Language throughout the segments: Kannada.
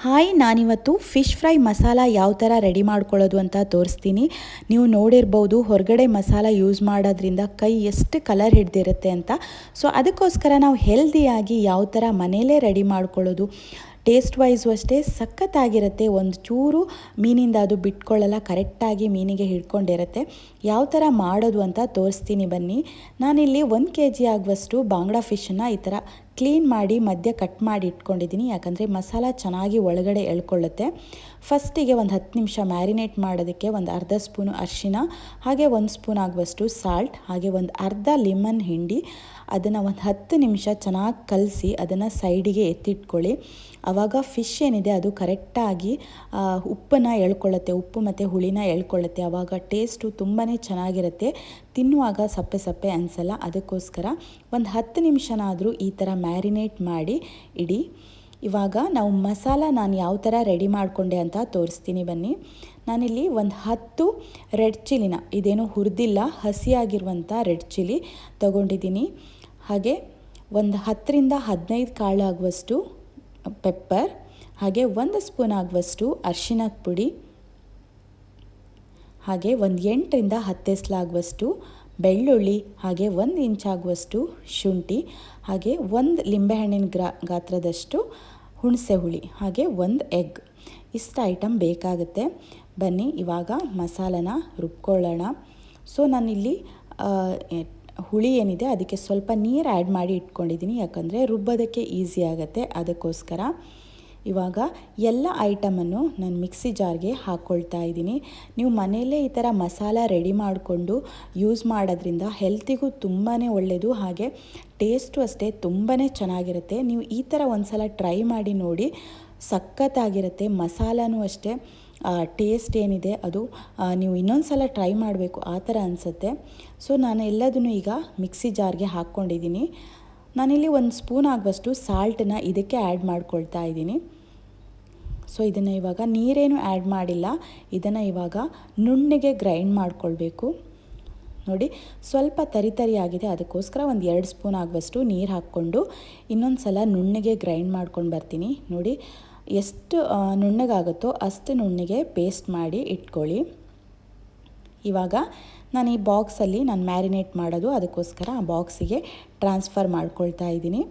ಹಾಯ್, ನಾನಿವತ್ತು ಫಿಶ್ ಫ್ರೈ ಮಸಾಲ ಯಾವ ಥರ ರೆಡಿ ಮಾಡ್ಕೊಳ್ಳೋದು ಅಂತ ತೋರಿಸ್ತೀನಿ. ನೀವು ನೋಡಿರ್ಬೋದು ಹೊರಗಡೆ ಮಸಾಲ ಯೂಸ್ ಮಾಡೋದ್ರಿಂದ ಕೈ ಎಷ್ಟು ಕಲರ್ ಹಿಡ್ದಿರುತ್ತೆ ಅಂತ. ಸೊ ಅದಕ್ಕೋಸ್ಕರ ನಾವು ಹೆಲ್ದಿಯಾಗಿ ಯಾವ ಥರ ಮನೆಯಲ್ಲೇ ರೆಡಿ ಮಾಡ್ಕೊಳ್ಳೋದು, ಟೇಸ್ಟ್ ವೈಸು ಅಷ್ಟೇ ಸಖತ್ತಾಗಿರುತ್ತೆ. ಒಂದು ಚೂರು ಮೀನಿಂದ ಅದು ಬಿಟ್ಕೊಳ್ಳಲ್ಲ, ಕರೆಕ್ಟಾಗಿ ಮೀನಿಗೆ ಹಿಡ್ಕೊಂಡಿರುತ್ತೆ. ಯಾವ ಥರ ಮಾಡೋದು ಅಂತ ತೋರಿಸ್ತೀನಿ ಬನ್ನಿ. ನಾನಿಲ್ಲಿ 1 kg ಆಗುವಷ್ಟು ಬಾಂಗ್ಡಾ ಫಿಶನ್ನು ಈ ಥರ ಕ್ಲೀನ್ ಮಾಡಿ ಮಧ್ಯ ಕಟ್ ಮಾಡಿ ಇಟ್ಕೊಂಡಿದ್ದೀನಿ, ಯಾಕಂದರೆ ಮಸಾಲ ಚೆನ್ನಾಗಿ ಒಳಗಡೆ ಎಳ್ಕೊಳ್ಳುತ್ತೆ. ಫಸ್ಟಿಗೆ ಒಂದು 10 ನಿಮಿಷ ಮ್ಯಾರಿನೇಟ್ ಮಾಡೋದಕ್ಕೆ ಒಂದು ಅರ್ಧ ಸ್ಪೂನು ಅರಿಶಿನ, ಹಾಗೆ 1 ಸ್ಪೂನ್ ಆಗುವಷ್ಟು ಸಾಲ್ಟ್, ಹಾಗೆ ಒಂದು ಅರ್ಧ ಲೆಮನ್ ಹಿಂಡಿ ಅದನ್ನು ಒಂದು 10 ನಿಮಿಷ ಚೆನ್ನಾಗಿ ಕಲಸಿ ಅದನ್ನು ಸೈಡಿಗೆ ಎತ್ತಿಟ್ಕೊಳ್ಳಿ. ಆವಾಗ ಫಿಶ್ ಏನಿದೆ ಅದು ಕರೆಕ್ಟಾಗಿ ಉಪ್ಪನ್ನು ಎಳ್ಕೊಳ್ಳುತ್ತೆ, ಉಪ್ಪು ಮತ್ತು ಹುಳಿನ ಎಳ್ಕೊಳ್ಳುತ್ತೆ. ಆವಾಗ ಟೇಸ್ಟು ತುಂಬಾ ಚೆನ್ನಾಗಿರುತ್ತೆ, ತಿನ್ನುವಾಗ ಸಪ್ಪೆ ಸಪ್ಪೆ ಅನಿಸಲ್ಲ. ಅದಕ್ಕೋಸ್ಕರ ಒಂದು 10 ನಿಮಿಷನಾದರೂ ಈ ಥರ ಮ್ಯಾರಿನೇಟ್ ಮಾಡಿ ಇಡಿ. ಇವಾಗ ನಾವು ಮಸಾಲ ನಾನು ಯಾವ ಥರ ರೆಡಿ ಮಾಡಿಕೊಂಡೆ ಅಂತ ತೋರಿಸ್ತೀನಿ ಬನ್ನಿ. ನಾನಿಲ್ಲಿ ಒಂದು 10 ರೆಡ್ ಚಿಲ್ಲಿನ, ಇದೇನು ಹುರಿದಿಲ್ಲ, ಹಸಿಯಾಗಿರುವಂಥ ರೆಡ್ ಚಿಲ್ಲಿ ತೊಗೊಂಡಿದ್ದೀನಿ. ಹಾಗೆ ಒಂದು 10 ರಿಂದ 15 ಕಾಳು ಆಗುವಷ್ಟು ಪೆಪ್ಪರ್, ಹಾಗೆ 1 ಸ್ಪೂನ್ ಆಗುವಷ್ಟು ಅರಿಶಿಣದ ಪುಡಿ, ಹಾಗೆ ಒಂದು 8 ರಿಂದ 10 ಎಸಲಾಗುವಷ್ಟು ಬೆಳ್ಳುಳ್ಳಿ, ಹಾಗೆ 1 ಇಂಚ್ ಆಗುವಷ್ಟು ಶುಂಠಿ, ಹಾಗೆ 1 ಲಿಂಬೆಹಣ್ಣಿನ ಗಾತ್ರದಷ್ಟು ಹುಣಸೆ ಹುಳಿ, ಹಾಗೆ 1 ಎಗ್. ಇಷ್ಟು ಐಟಮ್ ಬೇಕಾಗುತ್ತೆ. ಬನ್ನಿ ಇವಾಗ ಮಸಾಲನ ರುಬ್ಕೊಳ್ಳೋಣ. ಸೊ ನಾನಿಲ್ಲಿ ಹುಳಿ ಏನಿದೆ ಅದಕ್ಕೆ ಸ್ವಲ್ಪ ನೀರು ಆ್ಯಡ್ ಮಾಡಿ ಇಟ್ಕೊಂಡಿದ್ದೀನಿ, ಯಾಕಂದರೆ ರುಬ್ಬೋದಕ್ಕೆ ಈಸಿ ಆಗುತ್ತೆ. ಅದಕ್ಕೋಸ್ಕರ ಇವಾಗ ಎಲ್ಲ ಐಟಮನ್ನು ನಾನು ಮಿಕ್ಸಿ ಜಾರ್ಗೆ ಹಾಕ್ಕೊಳ್ತಾ ಇದ್ದೀನಿ. ನೀವು ಮನೆಯಲ್ಲೇ ಈ ಥರ ಮಸಾಲ ರೆಡಿ ಮಾಡಿಕೊಂಡು ಯೂಸ್ ಮಾಡೋದ್ರಿಂದ ಹೆಲ್ತಿಗೂ ತುಂಬಾ ಒಳ್ಳೆಯದು, ಹಾಗೆ ಟೇಸ್ಟು ಅಷ್ಟೇ ತುಂಬಾ ಚೆನ್ನಾಗಿರುತ್ತೆ. ನೀವು ಈ ಥರ ಒಂದು ಸಲ ಟ್ರೈ ಮಾಡಿ ನೋಡಿ, ಸಖತ್ತಾಗಿರುತ್ತೆ. ಮಸಾಲನೂ ಅಷ್ಟೇ ಟೇಸ್ಟ್ ಏನಿದೆ ಅದು ನೀವು ಇನ್ನೊಂದು ಸಲ ಟ್ರೈ ಮಾಡಬೇಕು ಆ ಥರ ಅನಿಸುತ್ತೆ. ಸೊ ನಾನು ಎಲ್ಲದನ್ನು ಈಗ ಮಿಕ್ಸಿ ಜಾರ್ಗೆ ಹಾಕ್ಕೊಂಡಿದ್ದೀನಿ. ನಾನಿಲ್ಲಿ 1 ಸ್ಪೂನ್ ಆಗುವಷ್ಟು ಸಾಲ್ಟನ್ನ ಇದಕ್ಕೆ ಆ್ಯಡ್ ಮಾಡ್ಕೊಳ್ತಾ ಇದ್ದೀನಿ. ಸೊ ಇದನ್ನು ಇವಾಗ ನೀರೇನು ಆ್ಯಡ್ ಮಾಡಿಲ್ಲ, ಇದನ್ನು ಇವಾಗ ನುಣ್ಣಗೆ ಗ್ರೈಂಡ್ ಮಾಡ್ಕೊಳ್ಬೇಕು. ನೋಡಿ ಸ್ವಲ್ಪ ತರಿಯಾಗಿದೆ, ಅದಕ್ಕೋಸ್ಕರ ಒಂದು 2 ಸ್ಪೂನ್ ಆಗುವಷ್ಟು ನೀರು ಹಾಕ್ಕೊಂಡು ಇನ್ನೊಂದು ಸಲ ನುಣ್ಣಗೆ ಗ್ರೈಂಡ್ ಮಾಡ್ಕೊಂಡು ಬರ್ತೀನಿ. ನೋಡಿ ಎಷ್ಟು ನುಣ್ಣಗಾಗುತ್ತೋ ಅಷ್ಟು ನುಣ್ಣಗೆ ಪೇಸ್ಟ್ ಮಾಡಿ ಇಟ್ಕೊಳ್ಳಿ. ಇವಾಗ ನಾನು ಈ ಬಾಕ್ಸಲ್ಲಿ ನಾನು ಮ್ಯಾರಿನೇಟ್ ಮಾಡೋದು, ಅದಕ್ಕೋಸ್ಕರ ಆ ಬಾಕ್ಸಿಗೆ ಟ್ರಾನ್ಸ್ಫರ್ ಮಾಡ್ಕೊಳ್ತಾ ಇದ್ದೀನಿ.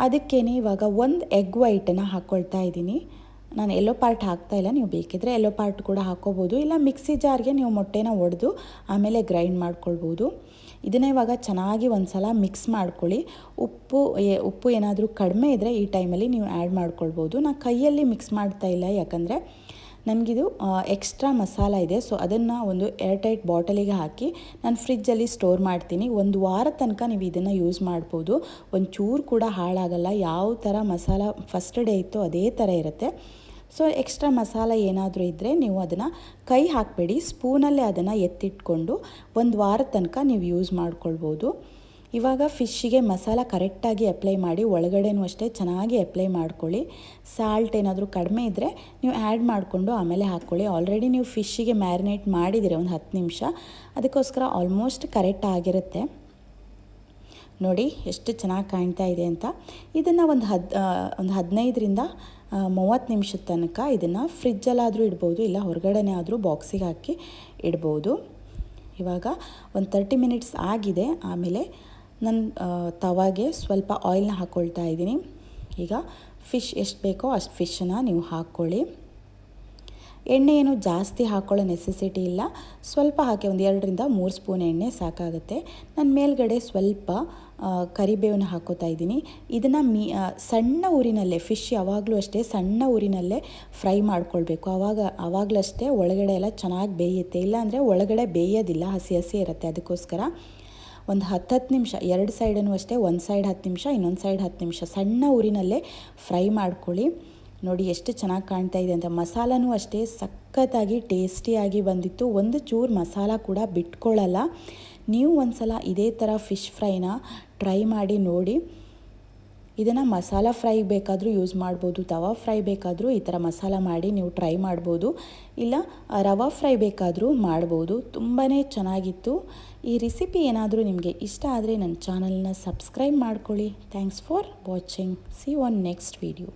ಅದಕ್ಕೇನೆ ಇವಾಗ 1 ಎಗ್ ವೈಟನ್ನು ಹಾಕ್ಕೊಳ್ತಾ ಇದ್ದೀನಿ. ನಾನು ಎಲ್ಲೋ ಪಾರ್ಟ್ ಹಾಕ್ತಾಯಿಲ್ಲ, ನೀವು ಬೇಕಿದ್ರೆ ಎಲ್ಲೋ ಪಾರ್ಟ್ ಕೂಡ ಹಾಕ್ಕೋಬೋದು, ಇಲ್ಲ ಮಿಕ್ಸಿ ಜಾರ್ಗೆ ನೀವು ಮೊಟ್ಟೆನ ಒಡೆದು ಆಮೇಲೆ ಗ್ರೈಂಡ್ ಮಾಡ್ಕೊಳ್ಬೋದು. ಇದನ್ನು ಇವಾಗ ಚೆನ್ನಾಗಿ ಒಂದು ಸಲ ಮಿಕ್ಸ್ ಮಾಡ್ಕೊಳ್ಳಿ. ಉಪ್ಪು ಏನಾದರೂ ಕಡಿಮೆ ಇದ್ದರೆ ಈ ಟೈಮಲ್ಲಿ ನೀವು ಆ್ಯಡ್ ಮಾಡ್ಕೊಳ್ಬೋದು. ನಾನು ಕೈಯಲ್ಲಿ ಮಿಕ್ಸ್ ಮಾಡ್ತಾಯಿಲ್ಲ, ಯಾಕಂದರೆ ನನಗಿದು ಎಕ್ಸ್ಟ್ರಾ ಮಸಾಲ ಇದೆ. ಸೊ ಅದನ್ನು ಒಂದು ಏರ್ಟೈಟ್ ಬಾಟಲಿಗೆ ಹಾಕಿ ನಾನು ಫ್ರಿಜ್ಜಲ್ಲಿ ಸ್ಟೋರ್ ಮಾಡ್ತೀನಿ. 1 ವಾರ ತನಕ ನೀವು ಇದನ್ನು ಯೂಸ್ ಮಾಡ್ಬೋದು, ಒಂದು ಚೂರು ಕೂಡ ಹಾಳಾಗಲ್ಲ. ಯಾವ ಥರ ಮಸಾಲ ಫಸ್ಟ್ ಡೇ ಇತ್ತು ಅದೇ ಥರ ಇರುತ್ತೆ. ಸೊ ಎಕ್ಸ್ಟ್ರಾ ಮಸಾಲ ಏನಾದರೂ ಇದ್ದರೆ ನೀವು ಅದನ್ನು ಕೈ ಹಾಕಬೇಡಿ, ಸ್ಪೂನಲ್ಲೇ ಅದನ್ನು ಎತ್ತಿಟ್ಕೊಂಡು 1 ವಾರ ತನಕ ನೀವು ಯೂಸ್ ಮಾಡ್ಕೊಳ್ಬೋದು. ಇವಾಗ ಫಿಶ್ಶಿಗೆ ಮಸಾಲ ಕರೆಕ್ಟಾಗಿ ಅಪ್ಲೈ ಮಾಡಿ, ಒಳಗಡೆನೂ ಅಷ್ಟೇ ಚೆನ್ನಾಗಿ ಅಪ್ಲೈ ಮಾಡ್ಕೊಳ್ಳಿ. ಸಾಲ್ಟ್ ಏನಾದರೂ ಕಡಿಮೆ ಇದ್ದರೆ ನೀವು ಆ್ಯಡ್ ಮಾಡಿಕೊಂಡು ಆಮೇಲೆ ಹಾಕ್ಕೊಳ್ಳಿ. ಆಲ್ರೆಡಿ ನೀವು ಫಿಶ್ಶಿಗೆ ಮ್ಯಾರಿನೇಟ್ ಮಾಡಿದ್ದೀರಿ ಒಂದು 10 ನಿಮಿಷ, ಅದಕ್ಕೋಸ್ಕರ ಆಲ್ಮೋಸ್ಟ್ ಕರೆಕ್ಟ್ ಆಗಿರುತ್ತೆ. ನೋಡಿ ಎಷ್ಟು ಚೆನ್ನಾಗಿ ಕಾಣ್ತಾ ಇದೆ ಅಂತ. ಇದನ್ನು ಒಂದು 15 ರಿಂದ 30 ನಿಮಿಷದ ತನಕ ಇದನ್ನು ಫ್ರಿಜ್ಜಲ್ಲಾದರೂ ಇಡ್ಬೋದು, ಇಲ್ಲ ಹೊರಗಡೆನೇ ಆದರೂ ಬಾಕ್ಸಿಗೆ ಹಾಕಿ ಇಡ್ಬೋದು. ಇವಾಗ ಒಂದು 30 ಮಿನಿಟ್ಸ್ ಆಗಿದೆ. ಆಮೇಲೆ ನಾನು ತವಾಗೆ ಸ್ವಲ್ಪ ಆಯಿಲ್ನ ಹಾಕ್ಕೊಳ್ತಾ ಇದ್ದೀನಿ. ಈಗ ಫಿಶ್ ಎಷ್ಟು ಬೇಕೋ ಅಷ್ಟು ಫಿಶನ್ನು ನೀವು ಹಾಕ್ಕೊಳ್ಳಿ. ಎಣ್ಣೆ ಏನು ಜಾಸ್ತಿ ಹಾಕ್ಕೊಳ್ಳೋ ನೆಸೆಸಿಟಿ ಇಲ್ಲ, ಸ್ವಲ್ಪ ಹಾಕಿ ಒಂದು 2 ರಿಂದ 3 ಸ್ಪೂನ್ ಎಣ್ಣೆ ಸಾಕಾಗುತ್ತೆ. ನಾನು ಮೇಲ್ಗಡೆ ಸ್ವಲ್ಪ ಕರಿಬೇವನ್ನು ಹಾಕ್ಕೋತಾ ಇದ್ದೀನಿ. ಇದನ್ನು ಸಣ್ಣ ಊರಿನಲ್ಲೇ, ಫಿಶ್ ಯಾವಾಗಲೂ ಅಷ್ಟೇ ಸಣ್ಣ ಊರಿನಲ್ಲೇ ಫ್ರೈ ಮಾಡ್ಕೊಳ್ಬೇಕು, ಆವಾಗಲಷ್ಟೇ ಒಳಗಡೆ ಎಲ್ಲ ಚೆನ್ನಾಗಿ ಬೇಯುತ್ತೆ. ಇಲ್ಲಾಂದರೆ ಒಳಗಡೆ ಬೇಯೋದಿಲ್ಲ, ಹಸಿ ಹಸಿ ಇರುತ್ತೆ. ಅದಕ್ಕೋಸ್ಕರ ಒಂದು 10 ನಿಮಿಷ 2 ಸೈಡನ್ನು ಅಷ್ಟೇ, ಒಂದು ಸೈಡ್ 10 ನಿಮಿಷ, ಇನ್ನೊಂದು ಸೈಡ್ 10 ನಿಮಿಷ ಸಣ್ಣ ಊರಿನಲ್ಲೇ ಫ್ರೈ ಮಾಡ್ಕೊಳ್ಳಿ. ನೋಡಿ ಎಷ್ಟು ಚೆನ್ನಾಗಿ ಕಾಣ್ತಾ ಇದೆ ಅಂತ. ಮಸಾಲನೂ ಅಷ್ಟೇ ಸಖತ್ತಾಗಿ ಟೇಸ್ಟಿಯಾಗಿ ಬಂದಿತ್ತು, ಒಂದು ಚೂರು ಮಸಾಲ ಕೂಡ ಬಿಟ್ಕೊಳ್ಳಲ್ಲ. ನೀವು ಒಂದು ಸಲ ಇದೇ ಥರ ಫಿಶ್ ಫ್ರೈನ ಟ್ರೈ ಮಾಡಿ ನೋಡಿ. ಇದನ್ನು ಮಸಾಲ ಫ್ರೈ ಬೇಕಾದರೂ ಯೂಸ್ ಮಾಡ್ಬೋದು, ತವಾ ಫ್ರೈ ಬೇಕಾದರೂ ಈ ಥರ ಮಸಾಲ ಮಾಡಿ ನೀವು ಟ್ರೈ ಮಾಡ್ಬೋದು, ಇಲ್ಲ ರವಾ ಫ್ರೈ ಬೇಕಾದರೂ ಮಾಡ್ಬೋದು. ತುಂಬಾ ಚೆನ್ನಾಗಿತ್ತು. ಈ ರೆಸಿಪಿ ಏನಾದರೂ ನಿಮಗೆ ಇಷ್ಟ ಆದರೆ ನನ್ನ ಚಾನಲ್ನ ಸಬ್ಸ್ಕ್ರೈಬ್ ಮಾಡ್ಕೊಳ್ಳಿ. Thanks for watching. See you on next video.